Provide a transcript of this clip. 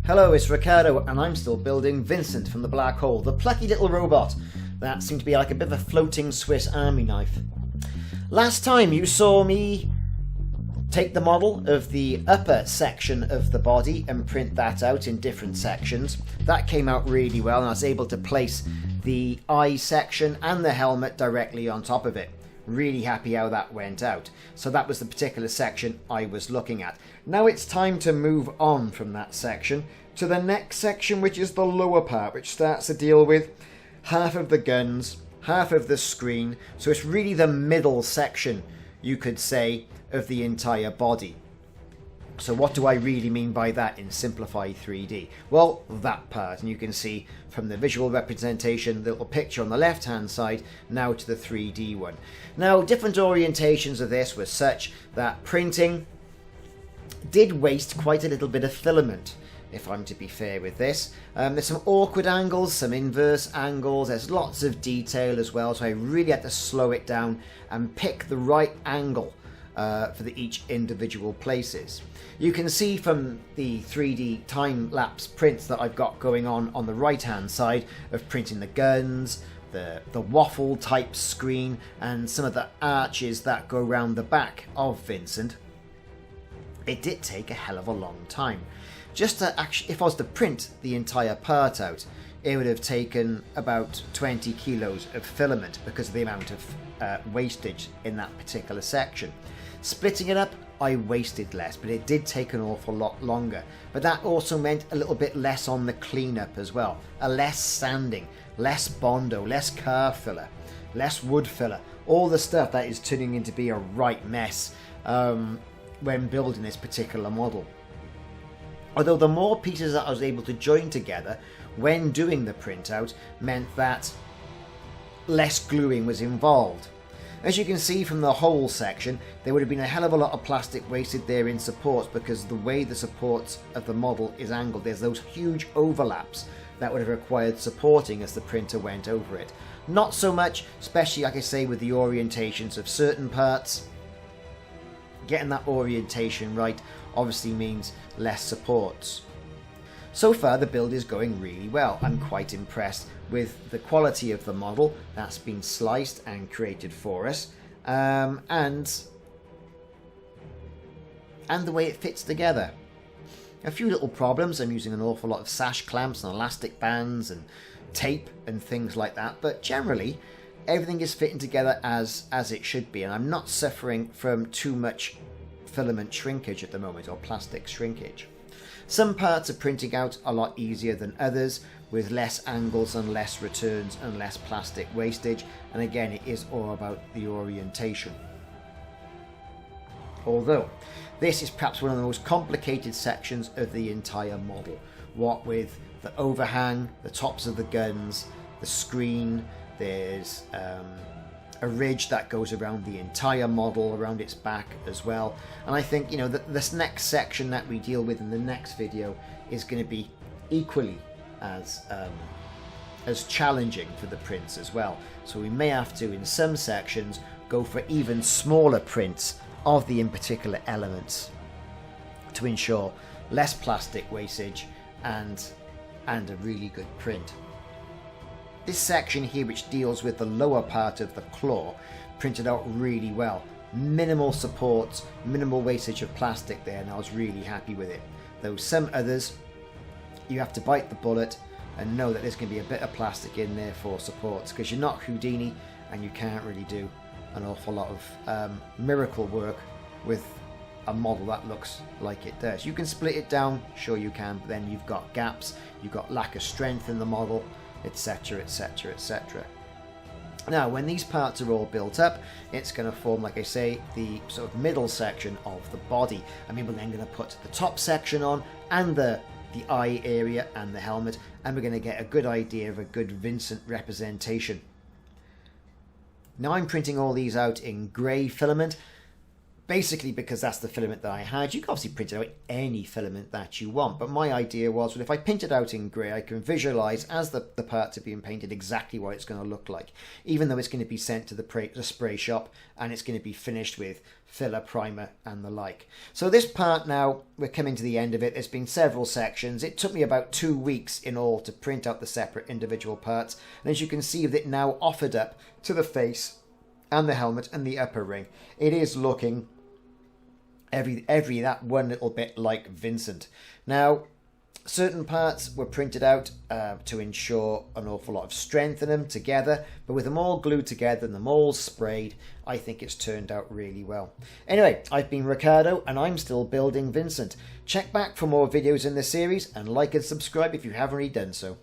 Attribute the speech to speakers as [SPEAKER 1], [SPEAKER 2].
[SPEAKER 1] Hello, it's Ricardo, and I'm still building Vincent from the Black Hole, the plucky little robot that seemed to be like a bit of a floating Swiss army knife. Last time you saw me take the model of the upper section of the body and print that out in different sections. That came out really well, and I was able to place the eye section and the helmet directly on top of it. Really happy how that went out. So that was the particular section I was looking at. Now it's time to move on from that section to the next section, which is the lower part, which starts to deal with half of the guns, half of the screen. So it's really the middle section, you could say, of the entire body. So what do I really mean by that in simplified 3D? Well, that part, and you can see from the visual representation, the little picture on the left hand side, now to the 3D one. Now, different orientations of this were such that printing did waste quite a little bit of filament, if I'm to be fair with this. There's some awkward angles, some inverse angles, there's lots of detail as well, so I really had to slow it down and pick the right angle for each individual places. You can see from the 3D time-lapse prints that I've got going on the right-hand side of printing the guns, the waffle type screen, and some of the arches that go around the back of Vincent. It did take a hell of a long time. Just to actually, if I was to print the entire part out, it would have taken about 20 kilos of filament because of the amount of wastage in that particular section. Splitting it up, I wasted less, but it did take an awful lot longer. But that also meant a little bit less on the cleanup as well. A less sanding, less Bondo, less car filler, less wood filler. All the stuff that is turning into be a right mess when building this particular model. Although the more pieces that I was able to join together when doing the printout meant that less gluing was involved. As you can see from the whole section, there would have been a hell of a lot of plastic wasted there in supports because the way the supports of the model is angled, there's those huge overlaps that would have required supporting as the printer went over it. Not so much, especially like I say with the orientations of certain parts. Getting that orientation right obviously means less supports. So far the build is going really well. I'm quite impressed with the quality of the model that's been sliced and created for us, and the way it fits together. A few little problems. I'm using an awful lot of sash clamps and elastic bands and tape and things like that, but generally everything is fitting together as it should be, and I'm not suffering from too much filament shrinkage at the moment, or plastic shrinkage. Some parts are printing out a lot easier than others, with less angles and less returns and less plastic wastage, and again it is all about the orientation. Although this is perhaps one of the most complicated sections of the entire model, what with the overhang, the tops of the guns, the screen, there's a ridge that goes around the entire model, around its back as well. And I think, you know, this next section that we deal with in the next video is going to be equally as challenging for the prints as well. So we may have to, in some sections, go for even smaller prints of the in particular elements to ensure less plastic wastage and a really good print. This section here, which deals with the lower part of the claw, printed out really well. Minimal supports, minimal wastage of plastic there, and I was really happy with it. Though some others, you have to bite the bullet and know that there's going to be a bit of plastic in there for supports, because you're not Houdini and you can't really do an awful lot of miracle work with a model that looks like it does. You can split it down, sure you can, but then you've got gaps, you've got lack of strength in the model, etc, etc, etc. Now when these parts are all built up, it's going to form, like I say, the sort of middle section of the body, and we're then going to put the top section on and the eye area and the helmet, and we're going to get a good idea of a good Vincent representation. Now I'm printing all these out in grey filament. basically because that's the filament that I had. You can obviously print out any filament that you want, but my idea was, well, if I paint it out in grey, I can visualise as the parts are being painted exactly what it's going to look like, even though it's going to be sent to the spray shop and it's going to be finished with filler, primer and the like. So this part now, we're coming to the end of it. There's been several sections. It took me about 2 weeks in all to print out the separate individual parts, and as you can see, that now offered up to the face and the helmet and the upper ring, it is looking every that one little bit like Vincent. Now, certain parts were printed out to ensure an awful lot of strength in them together, but with them all glued together and them all sprayed, I think it's turned out really well. Anyway, I've been Ricardo and I'm still building Vincent. Check back for more videos in this series and like and subscribe if you haven't already done so.